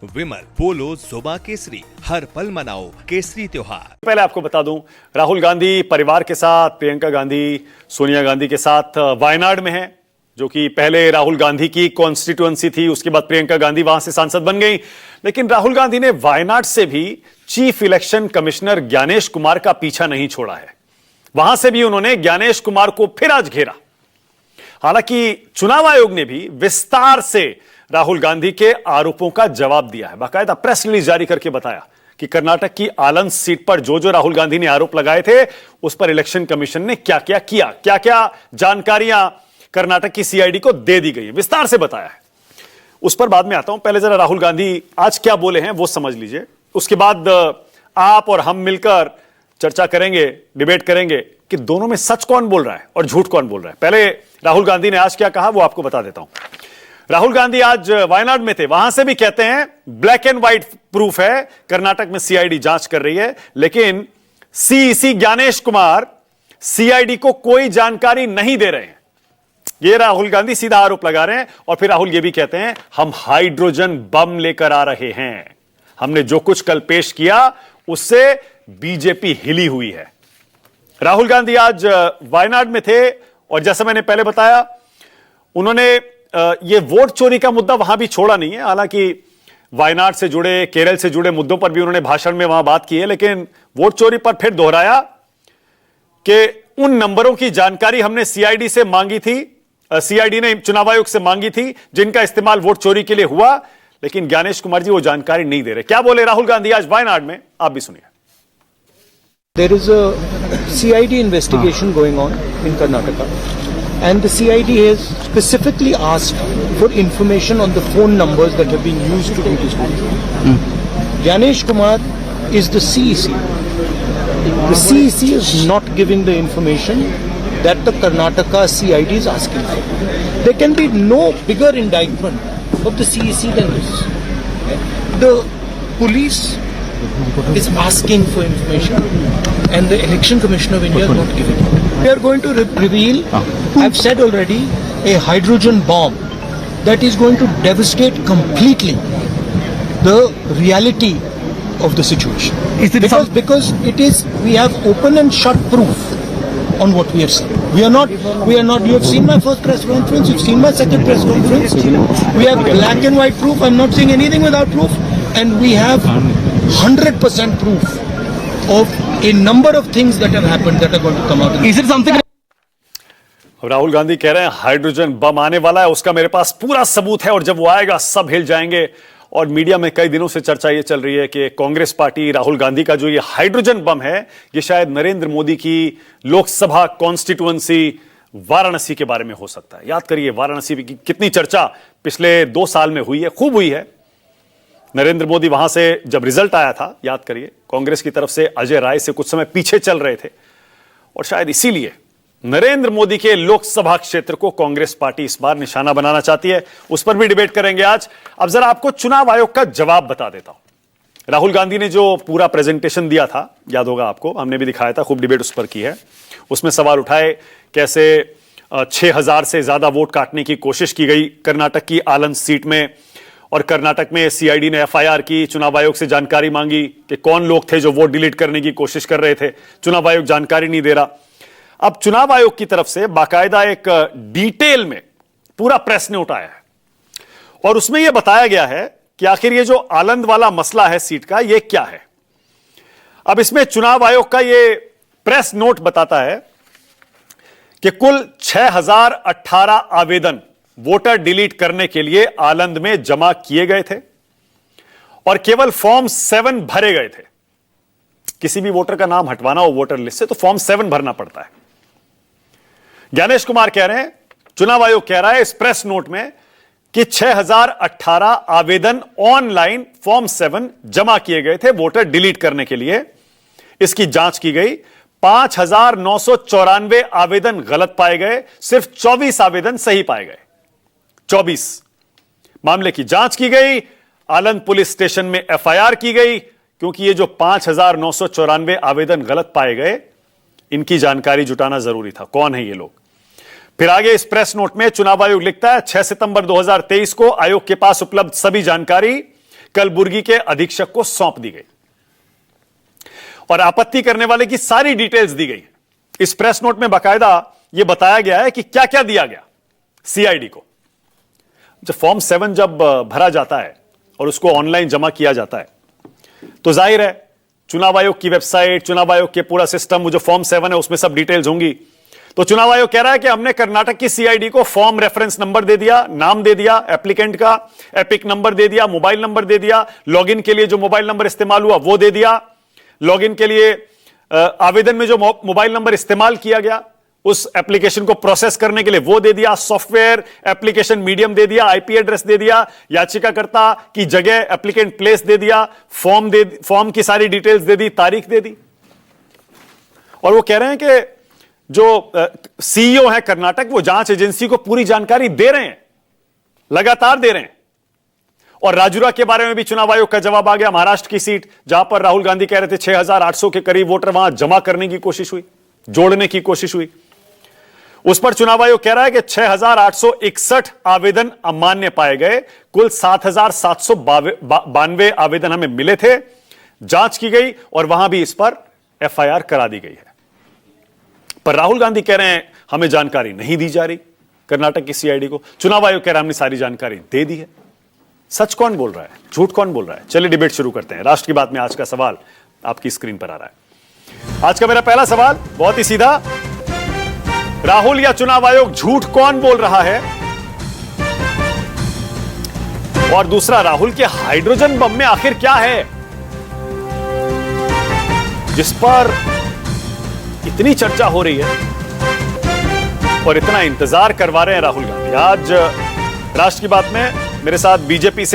विमल पोलो जुबा केसरी, हर पल मनाओ केसरी त्योहार। पहले आपको बता दूं, राहुल गांधी परिवार के साथ प्रियंका गांधी, सोनिया गांधी के साथ वायनाड में हैं, जो कि पहले राहुल गांधी की कॉन्स्टिट्यूएंसी थी, उसके बाद प्रियंका गांधी वहां से सांसद बन गई। लेकिन राहुल गांधी ने वायनाड से भी chief election commissioner Gyanesh Kumar का पीछा नहीं छोड़ा है। वहां से भी उन्होंने ज्ञानेश कुमार को फिर आज घेरा। हालांकि चुनाव आयोग ने भी विस्तार से राहुल गांधी के आरोपों का जवाब दिया है। बाकायदा प्रेस रिलीज जारी करके बताया कि कर्नाटक की आलंद सीट पर जो जो राहुल गांधी ने आरोप लगाए थे, उस पर इलेक्शन कमीशन ने क्या क्या किया, क्या क्या जानकारियां कर्नाटक की सीआईडी को दे दी गई है, विस्तार से बताया है। उस पर बाद में आता हूं, पहले जरा राहुल गांधी आज क्या बोले हैं वो समझ लीजिए। उसके बाद आप और हम मिलकर चर्चा करेंगे, डिबेट करेंगे कि दोनों में सच कौन बोल रहा है और झूठ कौन बोल रहा है। पहले राहुल गांधी ने आज क्या कहा वो आपको बता देता हूं। राहुल गांधी आज वायनाड में थे, वहां से भी कहते हैं ब्लैक एंड व्हाइट प्रूफ है, कर्नाटक में सीआईडी जांच कर रही है, लेकिन सीईसी ज्ञानेश कुमार सीआईडी को कोई जानकारी नहीं दे रहे हैं। ये राहुल गांधी सीधा आरोप लगा रहे हैं। और फिर राहुल ये भी कहते हैं हम हाइड्रोजन बम लेकर आ रहे हैं, हमने जो कुछ कल पेश किया उससे बीजेपी हिली हुई है। राहुल गांधी आज वायनाड में थे और जैसा मैंने पहले बताया, उन्होंने ये वोट चोरी का मुद्दा वहां भी छोड़ा नहीं है। हालांकि वायनाड से जुड़े, केरल से जुड़े मुद्दों पर भी उन्होंने भाषण में वहां बात की है, लेकिन वोट चोरी पर फिर दोहराया कि उन नंबरों की जानकारी हमने सीआईडी से मांगी थी, सीआईडी ने चुनाव आयोग से मांगी थी, जिनका इस्तेमाल वोट चोरी के लिए हुआ, लेकिन ज्ञानेश कुमार जी वो जानकारी नहीं दे रहे। क्या बोले राहुल गांधी आज वायनाड में, आप भी सुनिए। There is a CID investigation going on in Karnataka, and the CID has specifically asked for information on the phone numbers that have been used to do this work. Ganesh Kumar is the CEC. The CEC is not giving the information that the Karnataka CID is asking for. There can be no bigger indictment of the CEC than this. The police is asking for information and the Election Commission of India is not giving it. We are going to reveal, I've said already, a hydrogen bomb that is going to devastate completely the reality of the situation. Because it is, we have open and shut proof on what we are saying. We are not, you have seen my first press conference, you've seen my second press conference. We have black and white proof, I'm not saying anything without proof, and we have 100% proof of a number of things that have happened that are going to come out. Is it something? Rahul Gandhi कह रहे हैं hydrogen bomb आने वाला है, उसका मेरे पास पूरा सबूत है और जब वो आएगा सब हिल जाएंगे। और मीडिया में कई दिनों से चर्चा ये चल रही है कि कांग्रेस पार्टी, राहुल गांधी का जो ये हाइड्रोजन बम है, ये शायद नरेंद्र मोदी की लोकसभा कॉन्स्टिट्यूएंसी वाराणसी के बारे में हो सकता है। याद करिए वाराणसी की कितनी चर्चा पिछले 2 साल में हुई है, खूब हुई है। नरेंद्र मोदी वहां से जब रिजल्ट आया था, याद करिए, कांग्रेस की तरफ से अजय राय से कुछ समय पीछे चल रहे थे और शायद इसीलिए नरेंद्र मोदी के लोकसभा क्षेत्र को कांग्रेस पार्टी इस बार निशाना बनाना चाहती है। उस पर भी डिबेट करेंगे आज। अब जरा आपको चुनाव आयोग का जवाब बता देता हूं। राहुल गांधी ने जो पूरा प्रेजेंटेशन दिया था, याद होगा आपको, हमने भी दिखाया था, खूब डिबेट उस पर की है। उसमें सवाल उठाए कैसे 6000 से ज्यादा वोट काटने की कोशिश की गई कर्नाटक की आलंद सीट में, और कर्नाटक में सीआईडी ने एफआईआर की, चुनाव आयोग से जानकारी मांगी कि कौन लोग थे जो वोट डिलीट करने की कोशिश कर रहे थे। चुनाव आयोग जानकारी नहीं दे रहा। अब चुनाव आयोग की तरफ से बाकायदा एक डिटेल में पूरा प्रेस ने उठाया है और उसमें यह बताया गया है कि आखिर ये जो आलंद वाला मसला है सीट का, ये क्या है। अब इसमें चुनाव आयोग का ये प्रेस नोट बताता है कि कुल 6018 आवेदन वोटर डिलीट करने के लिए आलंद में जमा किए गए थे और केवल फॉर्म 7 भरे गए थे। किसी भी वोटर का नाम हटवाना हो वोटर लिस्ट से तो फॉर्म 7 भरना पड़ता है। ज्ञानेश कुमार कह रहे हैं, चुनाव आयोग कह रहा है इस प्रेस नोट में कि 6018 आवेदन ऑनलाइन फॉर्म 7 जमा किए गए थे वोटर डिलीट करने के लिए। इसकी जांच की गई, 5994 आवेदन गलत पाए गए, सिर्फ 24 आवेदन सही पाए गए। 24 मामले की जांच की गई, आलंद पुलिस स्टेशन में एफआईआर की गई, क्योंकि ये जो 5994 आवेदन गलत पाए गए, इनकी जानकारी जुटाना जरूरी था। कौन है ये लोग? फिर आगे इस प्रेस नोट में चुनाव आयोग लिखता है 6 सितंबर 2023 को आयोग के पास उपलब्ध सभी जानकारी कलबुर्गी के अधीक्षक को सौंप दी गई और आपत्ति करने वाले की सारी डिटेल्स दी गई। इस प्रेस नोट में बाकायदा यह बताया गया है कि क्या क्या दिया गया सीआईडी को। जब फॉर्म 7 जब भरा जाता है और उसको ऑनलाइन जमा किया जाता है तो जाहिर है चुनाव आयोग की वेबसाइट, चुनाव आयोग के पूरा सिस्टम, वो जो फॉर्म 7 है उसमें सब डिटेल्स होंगी। तो चुनाव आयोग कह रहा है कि हमने कर्नाटक की सीआईडी को फॉर्म रेफरेंस नंबर दे दिया, नाम दे दिया एप्लीकेंट का, एपिक नंबर दे दिया, मोबाइल नंबर दे दिया, लॉगिन के लिए जो मोबाइल नंबर इस्तेमाल हुआ वो दे दिया, लॉगिन के लिए आवेदन में जो मोबाइल नंबर इस्तेमाल किया गया उस एप्लीकेशन को प्रोसेस करने के लिए वो दे दिया, सॉफ्टवेयर एप्लीकेशन मीडियम दे दिया, आईपी एड्रेस दे दिया, याचिकाकर्ता की जगह एप्लीकेंट प्लेस दे दिया, फॉर्म की सारी डिटेल्स दे दी, तारीख दे दी। और वो कह रहे हैं कि जो सीईओ है कर्नाटक वो जांच एजेंसी को पूरी जानकारी दे रहे हैं, लगातार दे रहे हैं। और राजुरा के बारे में भी चुनाव आयोग का जवाब आ गया। महाराष्ट्र की सीट जहां पर राहुल गांधी कह रहे थे 6,800 के करीब वोटर वहां जमा करने की कोशिश हुई, जोड़ने की कोशिश हुई, उस पर चुनाव आयोग कह रहा है कि 6,861 आवेदन अमान्य पाए गए। कुल 7,792 आवेदन हमें मिले थे, जांच की गई और वहां भी इस पर एफआईआर करा दी गई है। पर राहुल गांधी कह रहे हैं हमें जानकारी नहीं दी जा रही कर्नाटक की सीआईडी को। चुनाव आयोग कह रहा है हमने सारी जानकारी दे दी है। सच कौन बोल रहा है, झूठ कौन बोल रहा है? चलिए डिबेट शुरू करते हैं। राष्ट्र की बात में आज का सवाल आपकी स्क्रीन पर आ रहा है। आज का मेरा पहला सवाल बहुत ही सीधा, राहुल या चुनाव आयोग, झूठ कौन बोल रहा है? और दूसरा, राहुल के हाइड्रोजन बम में आखिर क्या है जिस पर इतनी चर्चा हो रही है और इतना इंतजार करवा रहे हैं राहुल गांधी? आज राष्ट्र की बात में मेरे साथ बीजेपी से